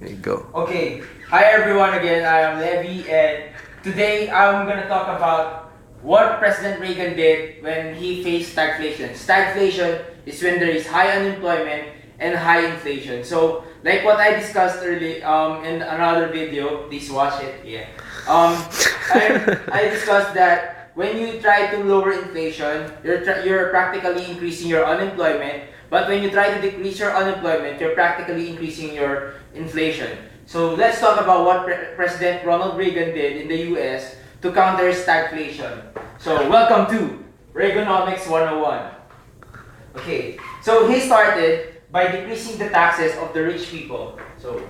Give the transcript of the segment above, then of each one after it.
There you go. Okay, hi everyone again, I am Levi, and today I'm gonna talk about what President Reagan did when he faced stagflation. Stagflation is when there is high unemployment and high inflation. So, like what I discussed earlier in another video, please watch it, yeah. I discussed that when you try to lower inflation, you're practically increasing your unemployment. But when you try to decrease your unemployment, you're practically increasing your inflation. So let's talk about what President Ronald Reagan did in the US to counter stagflation. So welcome to Reagonomics 101. Okay, so he started by decreasing the taxes of the rich people. So,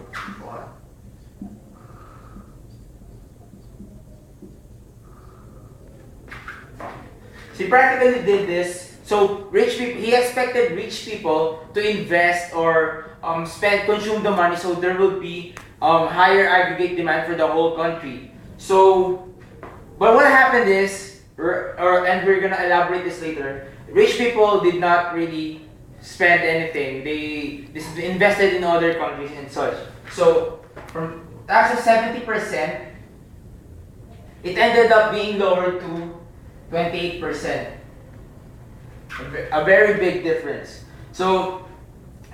he practically did this. So rich people, he expected rich people to invest or consume the money, so there would be higher aggregate demand for the whole country. So, but what happened is, and we're gonna elaborate this later, rich people did not really spend anything. They invested in other countries and such. So, from tax of 70%, it ended up being lowered to 28%. A very big difference. So,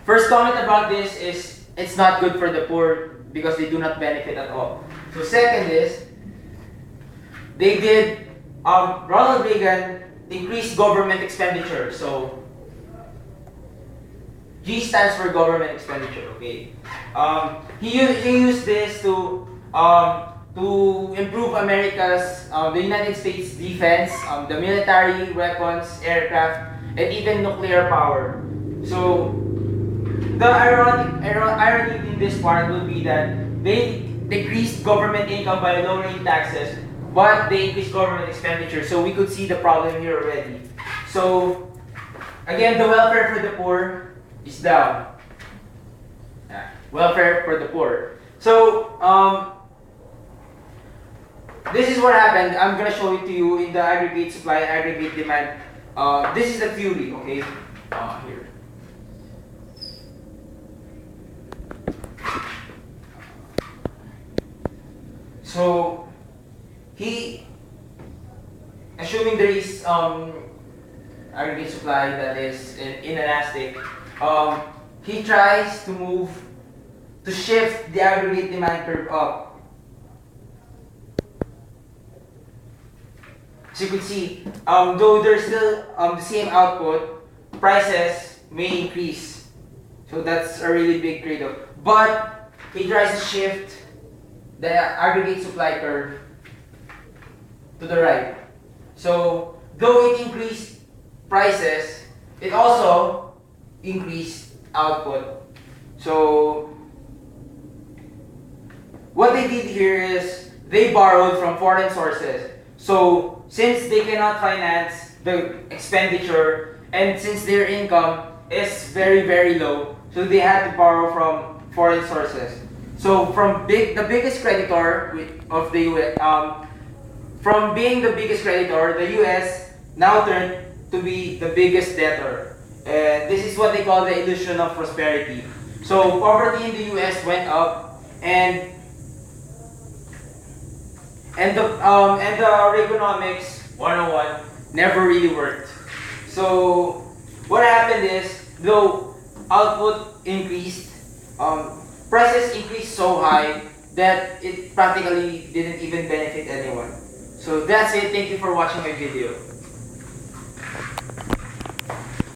first comment about this is it's not good for the poor because they do not benefit at all. So, second is Ronald Reagan increased government expenditure. So, G stands for government expenditure. Okay, he used this to improve the United States defense, the military weapons, aircraft, and even nuclear power. So the irony in this part will be that they decreased government income by lowering taxes, but they increased government expenditure. So we could see the problem here already. So again, the welfare for the poor is down. Welfare for the poor. So this is what happened. I'm gonna show it to you in the aggregate supply, aggregate demand. This is the theory, okay? Here. So assuming there is aggregate supply that is inelastic, he tries to shift the aggregate demand curve up. So you can see, though there's still the same output, prices may increase. So that's a really big trade-off. But he tries to shift the aggregate supply curve to the right. So though it increased prices, it also increased output. So what they did here is they borrowed from foreign sources. So since they cannot finance the expenditure and since their income is very, very low, so they had to borrow from foreign sources. So from the biggest creditor of the US, from being the biggest creditor, the US now turned to be the biggest debtor. And this is what they call the illusion of prosperity. So poverty in the US went up, and the Reagonomics 101 never really worked. So what happened is, though output increased, prices increased so high that it practically didn't even benefit anyone. So that's it. Thank you for watching my video.